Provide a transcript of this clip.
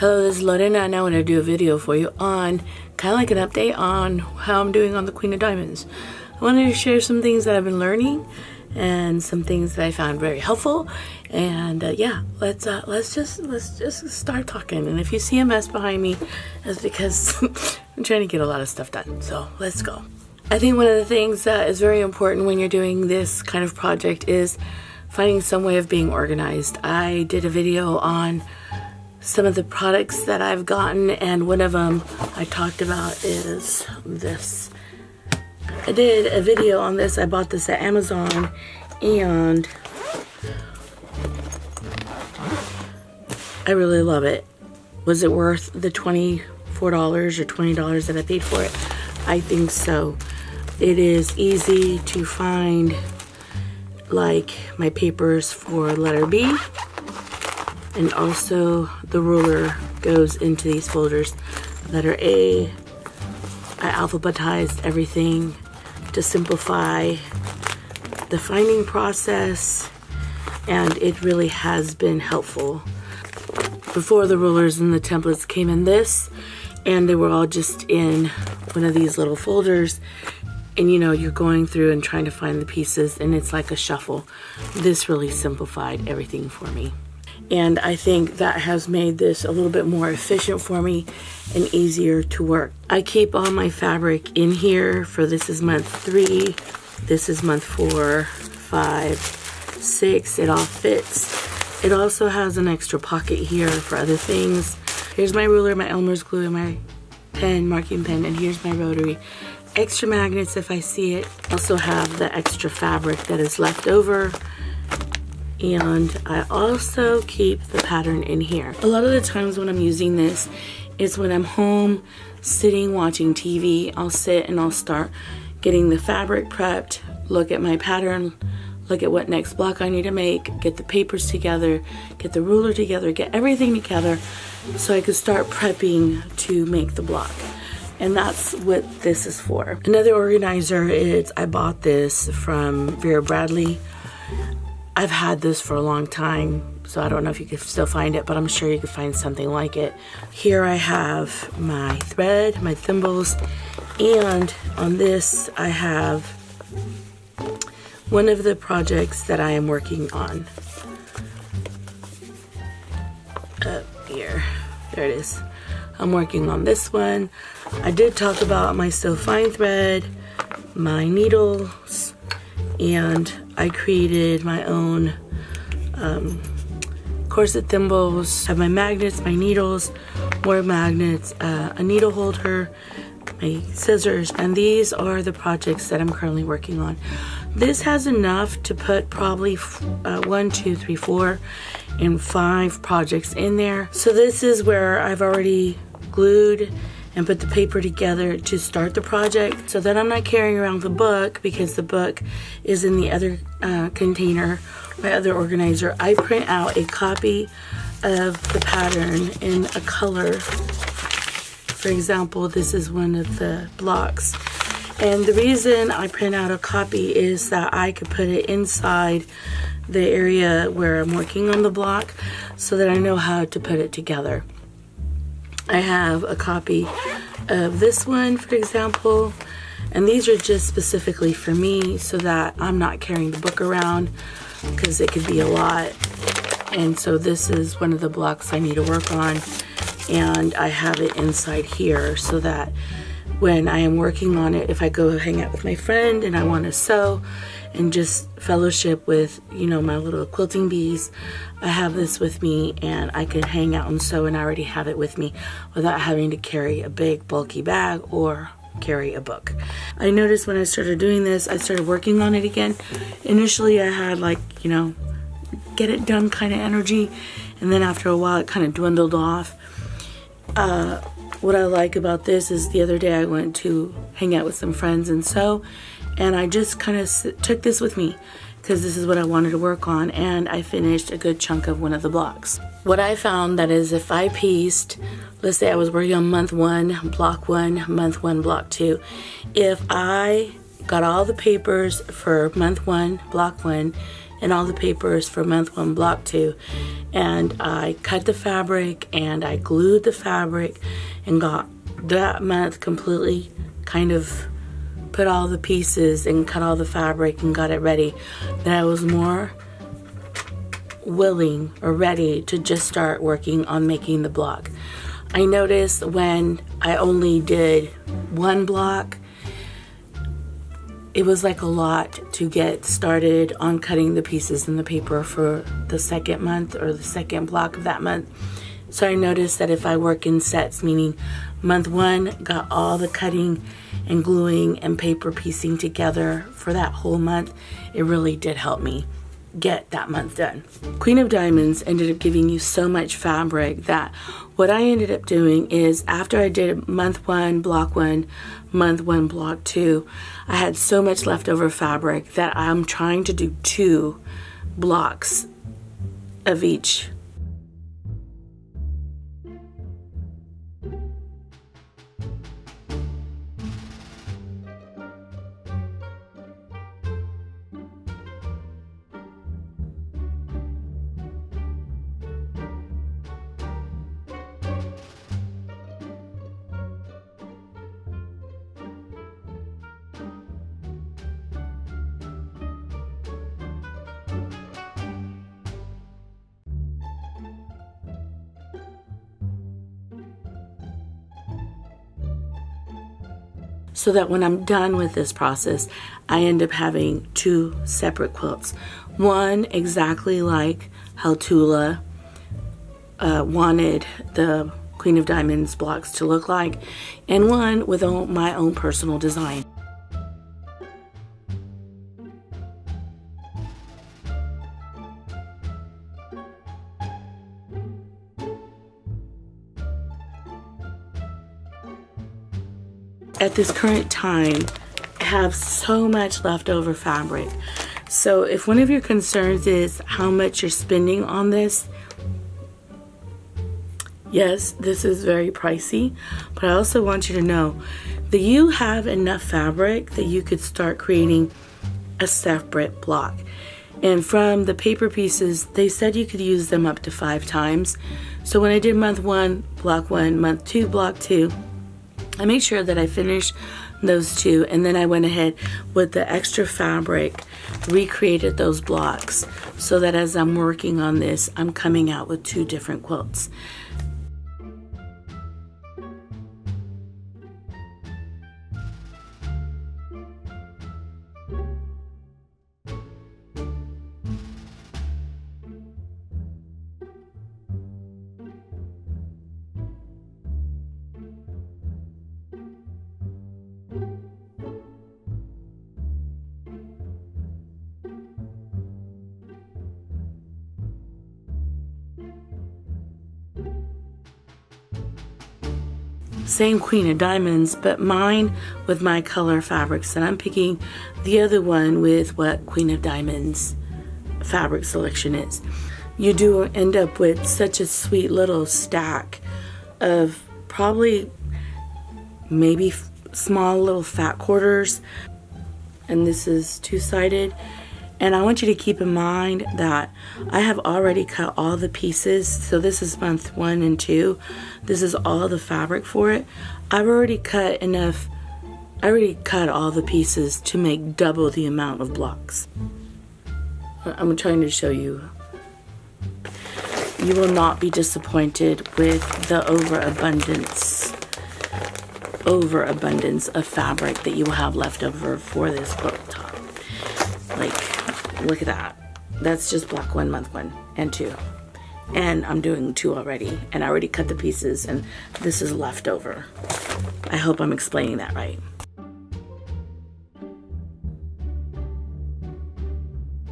Hello, this is Lorena, and I want to do a video for you on kind of like an update on how I'm doing on the Queen of Diamonds. I wanted to share some things that I've been learning and some things that I found very helpful. And yeah, let's just start talking. And if you see a mess behind me, that's because I'm trying to get a lot of stuff done. So let's go. I think one of the things that is very important when you're doing this kind of project is finding some way of being organized. I did a video on some of the products that I've gotten, and one of them I talked about is this. I did a video on this. I bought this at Amazon, and I really love it. Was it worth the $24 or $20 that I paid for it? I think so. It is easy to find, like my papers for letter B. And also the ruler goes into these folders. Letter A, I alphabetized everything to simplify the finding process, and it really has been helpful. Before, the rulers and the templates came in this, and they were all just in one of these little folders, and you know, you're going through and trying to find the pieces, and it's like a shuffle. This really simplified everything for me. And I think that has made this a little bit more efficient for me and easier to work. I keep all my fabric in here for this is month 3, this is month 4, 5, 6, it all fits. It also has an extra pocket here for other things. Here's my ruler, my Elmer's glue, and my pen, marking pen, and here's my rotary. Extra magnets if I see it. Also have the extra fabric that is left over. And I also keep the pattern in here. A lot of the times when I'm using this is when I'm home sitting watching TV. I'll sit and I'll start getting the fabric prepped, look at my pattern, look at what next block I need to make, get the papers together, get the ruler together, get everything together so I could start prepping to make the block. And that's what this is for. Another organizer is, I bought this from Vera Bradley. I've had this for a long time, so I don't know if you can still find it, but I'm sure you could find something like it. Here I have my thread, my thimbles, and on this I have one of the projects that I am working on. Up here, there it is. I'm working on this one. I did talk about my So Fine thread, my needles, and I created my own corset thimbles. I have my magnets, my needles, more magnets, a needle holder, my scissors, and these are the projects that I'm currently working on. This has enough to put probably 1, 2, 3, 4, and 5 projects in there. So this is where I've already glued and put the paper together to start the project, so that I'm not carrying around the book, because the book is in the other container, my other organizer. I print out a copy of the pattern in a color. For example, this is one of the blocks. And the reason I print out a copy is that I could put it inside the area where I'm working on the block so that I know how to put it together. I have a copy of this one, for example, and these are just specifically for me so that I'm not carrying the book around, because it could be a lot. And so this is one of the blocks I need to work on, and I have it inside here so that when I am working on it, if I go hang out with my friend and I want to sew and just fellowship with, you know, my little quilting bees, I have this with me and I can hang out and sew, and I already have it with me without having to carry a big bulky bag or carry a book. I noticed when I started doing this, I started working on it again. Initially I had, like, you know, get it done kind of energy, and then after a while it kind of dwindled off. What I like about this is the other day I went to hang out with some friends and sew, and I just kind of took this with me because this is what I wanted to work on, and I finished a good chunk of one of the blocks. What I found that is, if I pieced, let's say I was working on month 1, block 1, month 1, block 2. If I got all the papers for month 1, block 1, and all the papers for month 1, block 2. And I cut the fabric and I glued the fabric and got that month completely kind of put all the pieces and cut all the fabric and got it ready. Then I was more willing or ready to just start working on making the block. I noticed when I only did 1 block, it was like a lot to get started on cutting the pieces in the paper for the second month or the second block of that month. So I noticed that if I work in sets, meaning month 1 got all the cutting and gluing and paper piecing together for that whole month, it really did help me get that month done. Queen of Diamonds ended up giving you so much fabric that what I ended up doing is after I did month 1, block 1, month 1, block 2, I had so much leftover fabric that I'm trying to do 2 blocks of each. So that when I'm done with this process, I end up having 2 separate quilts. One exactly like how Tula wanted the Queen of Diamonds blocks to look like, and one with my own personal design. At this current time, I have so much leftover fabric. So if one of your concerns is how much you're spending on this, yes, this is very pricey, but I also want you to know that you have enough fabric that you could start creating a separate block. And from the paper pieces, they said you could use them up to 5 times. So when I did month 1, block 1, month 2, block 2, I made sure that I finished those 2, and then I went ahead with the extra fabric, recreated those blocks so that as I'm working on this, I'm coming out with 2 different quilts. Same Queen of Diamonds, but mine with my color fabrics, and I'm picking the other one with what Queen of Diamonds fabric selection is. You do end up with such a sweet little stack of probably maybe small little fat quarters, and this is 2-sided. And I want you to keep in mind that I have already cut all the pieces. So this is month 1 and 2. This is all the fabric for it. I've already cut enough. I already cut all the pieces to make double the amount of blocks. I'm trying to show you. You will not be disappointed with the overabundance of fabric that you will have left over for this quilt top. Like, look at that. That's just block 1, month 1 and 2. And I'm doing 2 already. And I already cut the pieces, and this is left over. I hope I'm explaining that right.